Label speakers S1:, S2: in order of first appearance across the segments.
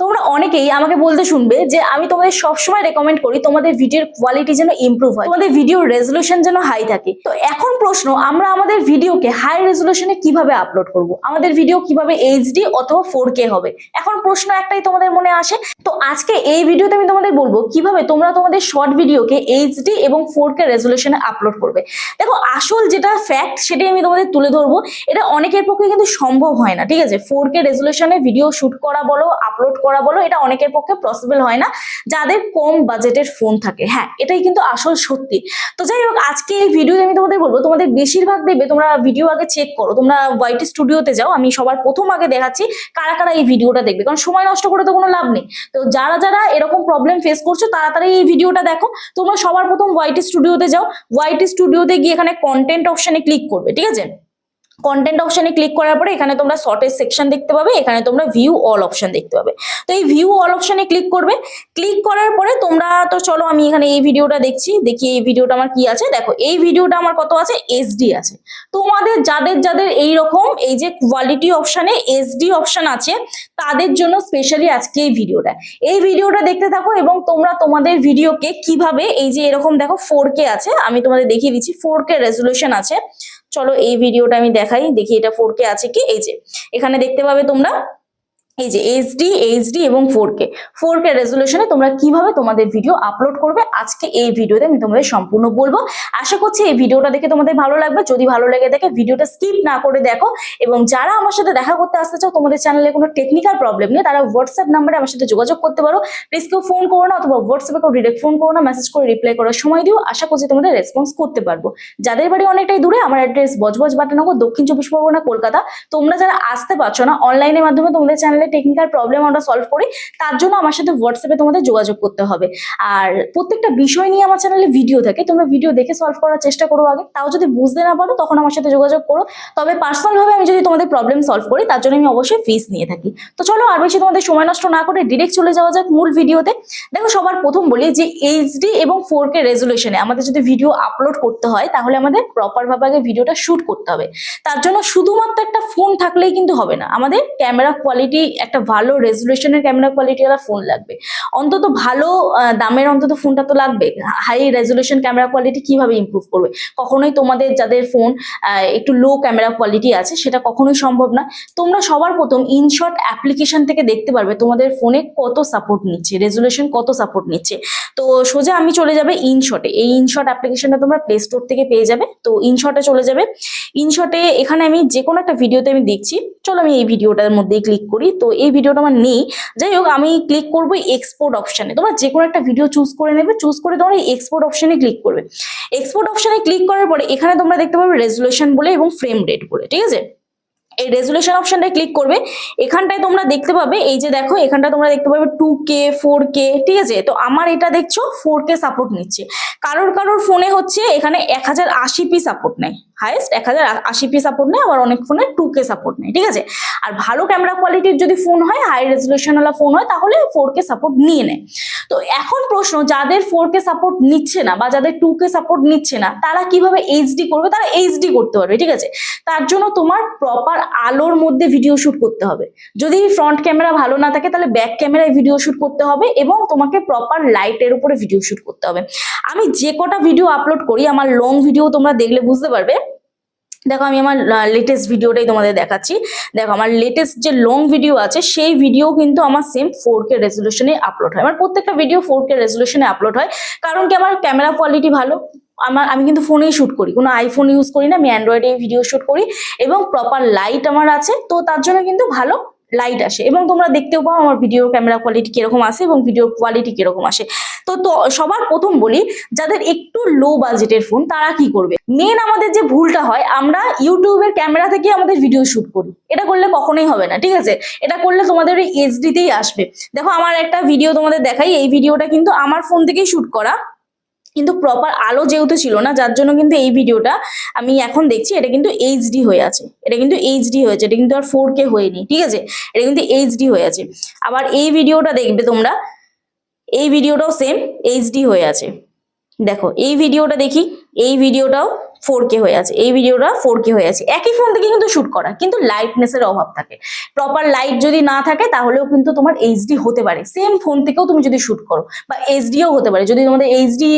S1: তোমরা অনেকেই আমাকে বলতে শুনবে যে আমি তোমাদের সবসময় রেকমেন্ড করি তোমাদের ভিডিওর কোয়ালিটি যেন ইমপ্রুভ হয়, তোমাদের ভিডিও রেজলিউশন যেন হাই থাকে। তো এখন প্রশ্ন, আমরা আমাদের ভিডিওকে হাই রেজলিউশনে কিভাবে আপলোড করব, আমাদের ভিডিও কিভাবে এইচডি অথবা 4K হবে? এখন প্রশ্ন একটাই তোমাদের মনে আসে। তো আজকে এই ভিডিওতে আমি তোমাদের বলবো কিভাবে তোমরা তোমাদের শর্ট ভিডিওকে এইচডি এবং 4K রেজলিউশনে আপলোড করবে। দেখো, আসল যেটা ফ্যাক্ট সেটাই আমি তোমাদের তুলে ধরবো। এটা অনেকের পক্ষে কিন্তু সম্ভব হয় না, ঠিক আছে? 4K রেজলিউশনে ভিডিও শুট করা বলো, আপলোড করা বলো, এটা অনেকের পক্ষে পসিবল হয় না যাদের কম বাজেটের ফোন থাকে। হ্যাঁ, এটাই কিন্তু আসল সত্যি। তো যাই হোক, আজকে এই ভিডিওতে আমি তোমাদের বলবো, তোমাদের বেশিরভাগ দেখবে তোমরা ভিডিও আগে চেক করো, তোমরা ওয়াইটি স্টুডিওতে যাও। আমি সবার প্রথম আগে দেখাচ্ছি কারা কারা এই ভিডিওটা দেখবে, কারণ সময় নষ্ট করে তো কোনো লাভ নেই। তো যারা যারা এরকম প্রবলেম ফেস করছো তাড়াতাড়ি এই ভিডিওটা দেখো। তোমরা সবার প্রথম ওয়াইটি স্টুডিওতে যাও। ওয়াইটি স্টুডিওতে গিয়ে এখানে কন্টেন্ট অপশনে ক্লিক করবে, ঠিক আছে? কন্টেন্ট অপশনে ক্লিক করার পরে এখানে তোমরা শর্টের সেকশন দেখতে পাবে, এখানে তোমরা ভিউ অল অপশন দেখতে পাবে। তো এই ভিউ অল অপশনে ক্লিক করবে। ক্লিক করার পরে তোমরা, তো চলো আমি এখানে এই ভিডিওটা দেখছি, দেখি এই ভিডিওটা আমার কি আছে। দেখো, এই ভিডিওটা আমার কত আছে? এইচডি আছে। তোমাদের যাদের যাদের এইরকম এই যে কোয়ালিটি অপশনে এইচডি অপশন আছে তাদের জন্য স্পেশালি আজকে এই ভিডিওটা দেখতে থাকো, এবং তোমরা তোমাদের ভিডিওকে কিভাবে, এই যে এরকম দেখো 4K আছে, আমি তোমাদের দেখিয়ে দিচ্ছি 4K রেজলিউশন আছে। চলো এই ভিডিওটা আমি দেখাই, দেখি এটা 4K আছে কি। এই যে এখানে দেখতে পাবে তোমরা, এই যে এইচডি এবং 4K রেজলিউশনে তোমরা কিভাবে তোমাদের ভিডিও আপলোড করবে আজকে এই ভিডিওতে আমি তোমাদের সম্পূর্ণ বলবো। আশা করছি এই ভিডিওটা দেখে তোমাদের ভালো লাগবে। যদি ভালো লেগে থাকে ভিডিওটা স্কিপ না করে দেখো, এবং যারা আমার সাথে দেখা করতে আসতে চাও, তোমাদের চ্যানেলে কোনো টেকনিক্যাল প্রবলেম নেই, তারা হোয়াটসঅ্যাপ নাম্বারে আমার সাথে যোগাযোগ করতে পারো। প্লিজ কেউ ফোন করো না, অথবা হোয়াটসঅ্যাপে কেউ ডিরেক্ট ফোন করো না, মেসেজ করে রিপ্লাই করার সময় দিও। আশা করছি তোমাদের রেসপন্স করতে পারবো। যাদের বাড়ি অনেকটাই দূরে, আমার অ্যাড্রেস বজবজ বাটানগর, দক্ষিণ 24 পরগনা, কলকাতা। তোমরা যারা আসতে পারছো না, অনলাইনের মাধ্যমে তোমাদের চ্যানেলে টেকনিক্যাল প্রবলেম আমরা সলভ করি, তার জন্য আমার সাথে হোয়াটসঅ্যাপে তোমাদের যোগাযোগ করতে হবে। আর প্রত্যেকটা বিষয় নিয়ে আমার চ্যানেলে ভিডিও থাকে, তোমরা ভিডিও দেখে সলভ করার চেষ্টা করো আগে। তাও যদি বুঝতে না পারো তখন আমার সাথে যোগাযোগ করো। তবে পার্সোনাল ভাবে আমি যদি তোমাদের প্রবলেম সলভ করি তার জন্য আমি অবশ্যই ফিস নিয়ে থাকি। তো চলো আর বেশি তোমাদের সময় নষ্ট না করে ডিরেক্ট চলে যাওয়া যাক মূল ভিডিওতে। দেখো, সবার প্রথম বলি যে এইচডি এবং 4K রেজলিউশনে আমাদের যদি ভিডিও আপলোড করতে হয় তাহলে আমাদের প্রপার ভাবে আগে ভিডিওটা শুট করতে হবে। তার জন্য শুধুমাত্র একটা ফোন থাকলেই কিন্তু হবে না, আমাদের ক্যামেরা কোয়ালিটি, একটা ভালো রেজলিউশনের ক্যামেরা কোয়ালিটি ওয়ালা ফোন লাগবে। অন্তত ভালো দামের অন্তত ফোনটা তো লাগবে। হাই রেজলিউশন ক্যামেরা কোয়ালিটি কিভাবে ইমপ্রুভ করবে? কখনোই তোমাদের যাদের ফোন একটু লো ক্যামেরা কোয়ালিটি আছে সেটা কখনোই সম্ভব না। তোমরা সবার প্রথম ইনশট অ্যাপ্লিকেশন থেকে দেখতে পারবে তোমাদের ফোনে কত সাপোর্ট নিচ্ছে, রেজলিউশন কত সাপোর্ট নিচ্ছে। তো সোজা আমি চলে যাবে ইনশটে। এই ইনশট অ্যাপ্লিকেশনটা তোমরা প্লে স্টোর থেকে পেয়ে যাবে। তো ইনশটে চলে যাবে। ইনশটে এখানে আমি যে কোনো একটা ভিডিওতে আমি দেখছি, চলো আমি এই ভিডিওটার মধ্যেই ক্লিক করি। তো এই ভিডিওটা আমার নেই, যাই হোক আমি ক্লিক করবো এক্সপোর্ট অপশনে। তোমরা যে কোনো একটা ভিডিও চুজ করে নেবে, চুজ করে তোমরা এক্সপোর্ট অপশনে ক্লিক করবে। এক্সপোর্ট অপশনে ক্লিক করার পরে এখানে তোমরা দেখতে পাবে রেজলিউশন বলে এবং ফ্রেম রেট বলে, ঠিক আছে? এই রেজলিউশন অপশনটায় ক্লিক করবে। এখানটায় তোমরা দেখতে পাবে, এই যে দেখো এখানটা তোমরা দেখতে পাবে 2K 4K, ঠিক আছে? তো আমার এটা দেখছো 4K সাপোর্ট নিচ্ছে। কারোর কারোর ফোনে হচ্ছে এখানে 1080p সাপোর্ট নেয়, হাইয়েস্ট 1080p সাপোর্ট নেয়, আবার অনেক ফোনে 2K সাপোর্ট নেয়, ঠিক আছে? আর ভালো ক্যামেরা কোয়ালিটির যদি ফোন হয়, হাই রেজলিউশন ওয়ালা ফোন হয়, তাহলে 4K সাপোর্ট নিয়ে নেয়। তো এখন প্রশ্ন, যাদের 4K সাপোর্ট নিচ্ছে না বা যাদের 2K সাপোর্ট নিচ্ছে না, তারা কিভাবে এইচডি করবে? তারা এইচডি করতে পারবে, ঠিক আছে? তার জন্য তোমার প্রপার আলোর মধ্যে ভিডিও শুট করতে হবে। যদি ফ্রন্ট ক্যামেরা ভালো না থাকে তাহলে ব্যাক ক্যামেরায় ভিডিও শুট করতে হবে, এবং তোমাকে প্রপার লাইটের উপরে ভিডিও শুট করতে হবে। আমি যে কটা ভিডিও আপলোড করি, আমার লং ভিডিও তোমরা দেখলে বুঝতে পারবে। দেখো, আমি আমার লেটেস্ট ভিডিওটাই তোমাদের দেখাচ্ছি। দেখো, আমার লেটেস্ট যে লং ভিডিও আছে সেই ভিডিও কিন্তু আমার সেম 4K রেজলিউশনে আপলোড হয়। আমার প্রত্যেকটা ভিডিও 4K রেজলিউশনে আপলোড হয়, কারণ কি আমার ক্যামেরা কোয়ালিটি ভালো। আমি কিন্তু ফোনেই শুট করি, কোনো আইফোন ইউজ করি না, আমি অ্যান্ড্রয়েডে ভিডিও শুট করি, এবং প্রপার লাইট আমার আছে। তো তার জন্য কিন্তু ভালো লাইট আসে, এবং তোমরা দেখতেও পাও আমার ভিডিও ক্যামেরা কোয়ালিটি কিরকম আসে এবং ভিডিও কোয়ালিটি কিরকম আসে। তো সবার প্রথম বলি, যাদের একটু লো বাজেটের ফোন তারা কি করবে? মেন আমাদের যে ভুলটা হয়, আমরা ইউটিউবের ক্যামেরা থেকে আমাদের ভিডিও শুট করি। এটা করলে কখনোই হবে না, ঠিক আছে? এটা করলে তোমাদের ওই এইচডিতেই আসবে। দেখো, আমার একটা ভিডিও তোমাদের দেখাই। এই ভিডিওটা কিন্তু আমার ফোন থেকেই শুট করা, কিন্তু প্রপার আলো যেহেতু ছিল না, যার জন্য কিন্তু এই ভিডিওটা আমি এখন দেখছি এটা কিন্তু এইচডি হয়ে আছে। এটা কিন্তু এইচডি হয়েছে, এটা কিন্তু আর 4K হয়নি, ঠিক আছে? এটা কিন্তু এইচডি হয়ে আছে। আবার এই ভিডিওটা দেখবে তোমরা, এই ভিডিওটাও সেম এইচডি হয়ে আছে। দেখো, এই ভিডিওটা দেখি, এই ভিডিওটাও 4K হয়ে আছে, এই ভিডিওটা 4K হয়ে আছে। একই ফোন থেকে কিন্তু শুট করা, কিন্তু লাইটনেসের অভাব থাকে। প্রপার লাইট যদি না থাকে তাহলেও কিন্তু তোমার এইচডি হতে পারে, সেম ফোন থেকেও তুমি যদি শুট করো, বা এইচডিও হতে পারে। যদি তোমাদের এইচডি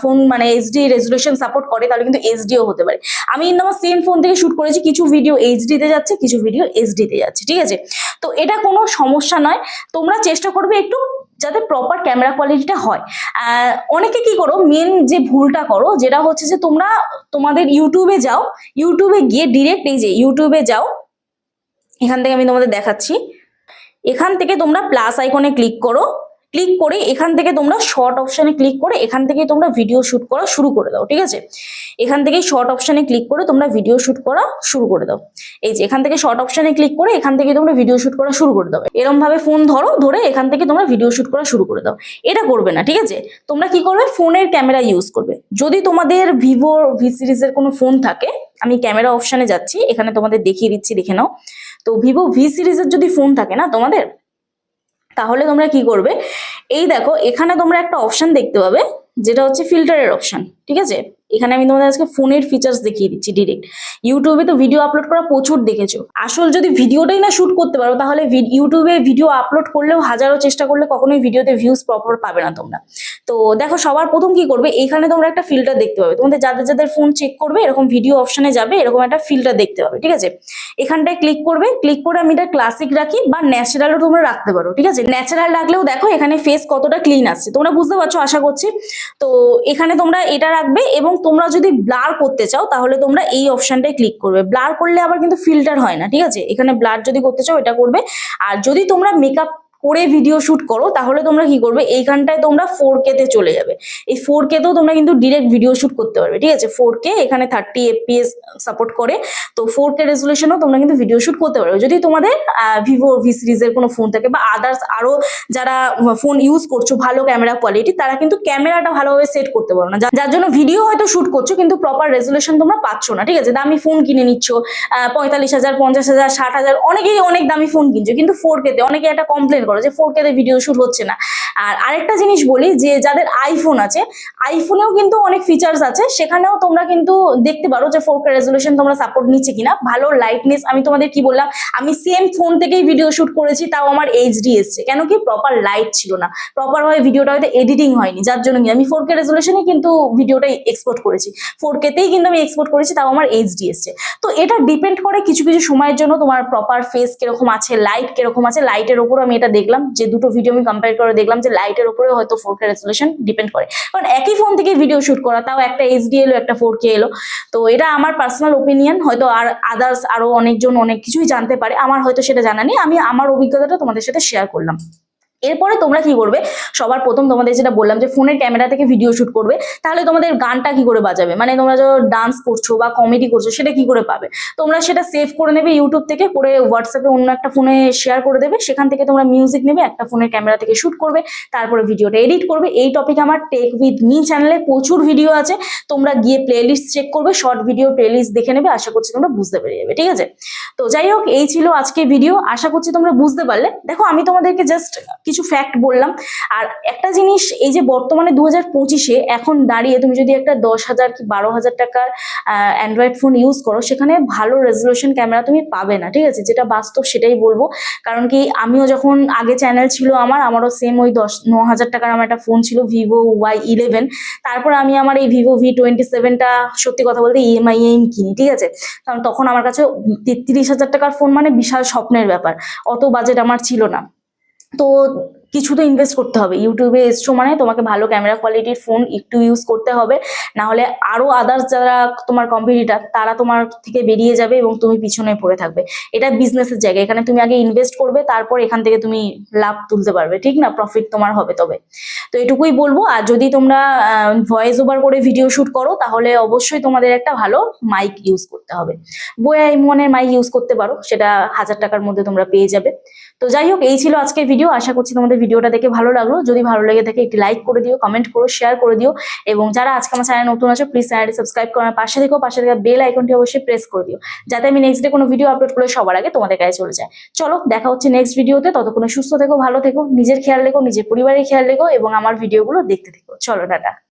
S1: ফোন মানে এইচডি রেজলিউশন সাপোর্ট করে তাহলে কিন্তু এইচডিও হতে পারে। আমি কিন্তু আমার সেম ফোন থেকে শুট করেছি, কিছু ভিডিও এইচডিতে যাচ্ছে, কিছু ভিডিও এইচডিতে যাচ্ছে, ঠিক আছে। তো এটা কোনো সমস্যা নয়, তোমরা চেষ্টা করবে একটু যাতে প্রপার ক্যামেরা কোয়ালিটিটা হয়। অনেকে কি করো, মেন যে ভুলটা করো যেটা হচ্ছে যে তোমরা তোমাদের ইউটিউবে যাও, ইউটিউবে গিয়ে ডিরেক্ট এই যে ইউটিউবে যাও, এখান থেকে আমি তোমাদের দেখাচ্ছি, এখান থেকে তোমরা প্লাস আইকনে ক্লিক করো, ক্লিক করে এখান থেকে তোমরা শর্ট অপশনে ক্লিক করে এখান থেকে তোমরা ভিডিও শুট করা শুরু করে দাও, ঠিক আছে। এখান থেকে শর্ট অপশনে ক্লিক করে তোমরা ভিডিও শুট করা শুরু করে দাও। এই যে এখান থেকে শর্ট অপশনে ক্লিক করে এখান থেকে তোমরা ভিডিও শুট করা শুরু করে দাও। এরকম ভাবে ফোন ধরো, ধরে এখান থেকে তোমরা ভিডিও শুট করা শুরু করে দাও। এটা করবে না, ঠিক আছে। তোমরা কি করবে, ফোনের ক্যামেরা ইউজ করবে। যদি তোমাদের ভিভো ভি সিরিজের কোনো ফোন থাকে, আমি ক্যামেরা অপশনে যাচ্ছি, এখানে তোমাদের দেখিয়ে দিচ্ছি, দেখে নাও। তো ভিভো ভি সিরিজের যদি ফোন থাকে না তোমাদের, তাহলে তোমরা কি করবে, এই দেখো এখানে তোমরা একটা অপশন দেখতে পাবে যেটা হচ্ছে ফিল্টারের অপশন, ঠিক আছে। এখানে আমি তোমাদের আজকে ফোনের ফিচার্স দেখিয়ে দিচ্ছি ডিরেক্ট। ইউটিউবে তো ভিডিও আপলোড করা প্রচুর দেখেছো, আসল যদি ভিডিওটাই না শুট করতে পারো তাহলে ইউটিউবে ভিডিও আপলোড করলেও হাজারো চেষ্টা করলে কখনোই ভিডিওতে ভিউজ প্রপার পাবে না তোমরা। তো দেখো সবার প্রথম কি করবে, এইখানে তোমরা একটা ফিল্টার দেখতে পাবে। তোমাদের যাদের যাদের ফোন চেক করবে এরকম ভিডিও অপশনে যাবে, এরকম একটা ফিল্টার দেখতে পাবে, ঠিক আছে। এখানটায় ক্লিক করবে, ক্লিক করে আমি এটা ক্লাসিক রাখি বা ন্যাচারালও তোমরা রাখতে পারো, ঠিক আছে। ন্যাচারাল রাখলেও দেখো এখানে ফেস কতটা ক্লিন আসছে, তোমরা বুঝতে পারছো আশা করছি। তো এখানে তোমরা এটা রাখবে, এবং তোমরা যদি ব্লার করতে চাও তাহলে তোমরা এই অপশনটায় ক্লিক করবে। ব্লার করলে আবার কিন্তু ফিল্টার হয় না, ঠিক আছে। এখানে ব্লার যদি করতে চাও এটা করবে। আর যদি তোমরা মেকআপ করে ভিডিও শুট করো তাহলে তোমরা কি করবে, এইখানটায় তোমরা 4K তে চলে যাবে। এই 4K তেও তোমরা কিন্তু ডিরেক্ট ভিডিও শুট করতে পারবে, ঠিক আছে। 4K এখানে 30 FPS সাপোর্ট করে, তো 4K রেজুলেশনও তোমরা কিন্তু ভিডিও শুট করতে পারবে। যদি তোমাদের ভিভো ভি সিরিজের কোনো ফোন থাকে বা আদার্স আরো যারা ফোন ইউজ করছো ভালো ক্যামেরা কোয়ালিটি, তারা কিন্তু ক্যামেরাটা ভালোভাবে সেট করতে পারো না, যার জন্য ভিডিও হয়তো শুট করছো কিন্তু প্রপার রেজুলেশন তোমরা পাচ্ছ না, ঠিক আছে। দামি ফোন কিনে নিচ্ছ, 45,000, 50,000, 60,000, অনেকেই অনেক দামি ফোন কিনছো, কিন্তু 4K তে অনেকে একটা কমপ্লেন করো যে 4K তে ভিডিও শুট হচ্ছে না। আর আরেকটা জিনিস বলি, যে যাদের আইফোন আছে, আইফোনেও কিন্তু অনেক ফিচার্স আছে, সেখানেও তোমরা কিন্তু দেখতে পারো যে 4K রেজুলেশন তোমরা সাপোর্ট নিচ্ছে কিনা, ভালো লাইটনেস। আমি তোমাদের কি বললাম, আমি সেম ফোন থেকেই ভিডিও শুট করেছি, তাও আমার এইচডি এসছে, কেন কি প্রপার লাইট ছিল না, প্রপার ভাবে ভিডিওটা হয়তো এডিটিং হয়নি, যার জন্য আমি 4K রেজুলেশনে কিন্তু ভিডিওটা এক্সপোর্ট করেছি, 4K তেই কিন্তু আমি এক্সপোর্ট করেছি, তাও আমার এইচডি এসছে। তো এটা ডিপেন্ড করে কিছু কিছু সময়ের জন্য তোমার প্রপার ফেস কিরকম আছে, লাইট কিরকম আছে, লাইটের উপর আমি এটা দেখলাম, যে দুটো ভিডিও আমি কম্পেয়ার করে দেখলাম যে লাইটের উপরে হয়তো 4K রেজুলেশন ডিপেন্ড করে, কারণ একই ফোন থেকে ভিডিও শুট করা, তাও একটা এইচডি এলো একটা 4K এলো। তো এটা আমার পার্সোনাল ওপিনিয়ন, হয়তো আর আদার্স আরো অনেকজন অনেক কিছুই জানতে পারে, আমার হয়তো সেটা জানা নেই, আমি আমার অভিজ্ঞতাটা তোমাদের সাথে শেয়ার করলাম। এরপরে তোমরা কি করবে, সবার প্রথম তোমাদের যেটা বললাম যে ফোনের ক্যামেরা থেকে ভিডিও শুট করবে, তাহলে তোমাদের গানটা কি করে বাজাবে, মানে তোমরা যখন ডান্স করছো বা কমেডি করছো সেটা কি করে পাবে, তোমরা সেটা সেভ করে নেবে ইউটিউব থেকে, করে হোয়াটসঅ্যাপে অন্য একটা ফোনে শেয়ার করে দেবে, সেখান থেকে তোমরা মিউজিক নেবে, একটা ফোনের ক্যামেরা থেকে শুট করবে, তারপরে ভিডিওটা এডিট করবে। এই টপিকে আমার টেক উইথ মি চ্যানেলে প্রচুর ভিডিও আছে, তোমরা গিয়ে প্লেলিস্ট চেক করবে, শর্ট ভিডিও প্লেলিস্ট দেখে নেবে, আশা করছি তোমরা বুঝতে পেরে যাবে, ঠিক আছে। তো যাই হোক, এই ছিল আজকে ভিডিও, আশা করছি তোমরা বুঝতে পারলে। দেখো আমি তোমাদেরকে জাস্ট কিছু ফ্যাক্ট বললাম। আর একটা জিনিস, এই যে বর্তমানে 2025-এ এখন দাঁড়িয়ে তুমি যদি একটা 10,000 কি 12,000 টাকার অ্যান্ড্রয়েড ফোন ইউজ করো, সেখানে ভালো রেজুলেশন ক্যামেরা তুমি পাবে না, ঠিক আছে। যেটা বাস্তব সেটাই বলবো, কারণ কি আমিও যখন আগে চ্যানেল ছিল আমারও সেম ওই 9,000 টাকার আমার একটা ফোন ছিল, ভিভো Y11। তারপর আমি আমার এই ভিভো V27টা সত্যি কথা বলতে ইএমআই কিনি, ঠিক আছে। কারণ তখন আমার কাছে 33,000 টাকার ফোন মানে বিশাল স্বপ্নের ব্যাপার, অত বাজেট আমার ছিল না। তো কিছু তো ইনভেস্ট করতে হবে, ইউটিউবে এসছো মানে তোমাকে ভালো ক্যামেরা কোয়ালিটির ফোন একটু ইউজ করতে হবে, না হলে আরো আদার্স যারা তোমার কম্পিটিটর তারা তোমার থেকে বেরিয়ে যাবে এবং তুমি পিছনে পড়ে থাকবে। এটা বিজনেসের জায়গা, এখানে তুমি আগে ইনভেস্ট করবে, তারপর এখান থেকে তুমি লাভ তুলতে পারবে, ঠিক না, প্রফিট তোমার হবে তবে। তো এটুকুই বলবো। আর যদি তোমরা ভয়েস ওভার করে ভিডিও শুট করো তাহলে অবশ্যই তোমাদের একটা ভালো মাইক ইউজ করতে হবে, বোয়া এমনের মাইক ইউজ করতে পারো, সেটা 1000 টাকার মধ্যে তোমরা পেয়ে যাবে। তো যাই হোক, এই ছিল আজকের ভিডিও, আশা করছি তোমাদের ভিডিওটা দেখে ভালো লাগলো। যদি ভালো লেগে থাকে একটি লাইক করে দিও, কমেন্ট করো, শেয়ার করে দিও, এবং যারা আজকে আমার চ্যানেল নতুন আছো প্লিজ চ্যানেলটি সাবস্ক্রাইব করার পাশে থেকে বেল আইকনটি অবশ্যই প্রেস করে দিও, যাতে আমি নেক্সট ডে কোনো ভিডিও আপলোড করলে সবার আগে তোমাদের কাছে চলে যায়। চলো দেখা হচ্ছে নেক্সট ভিডিওতে, ততক্ষণে সুস্থ থেকো, ভালো থেকো, নিজের খেয়াল রেখো, নিজের পরিবারের খেয়াল রেখো, এবং আমার ভিডিওগুলো দেখতে থেকো। চলো টাটা।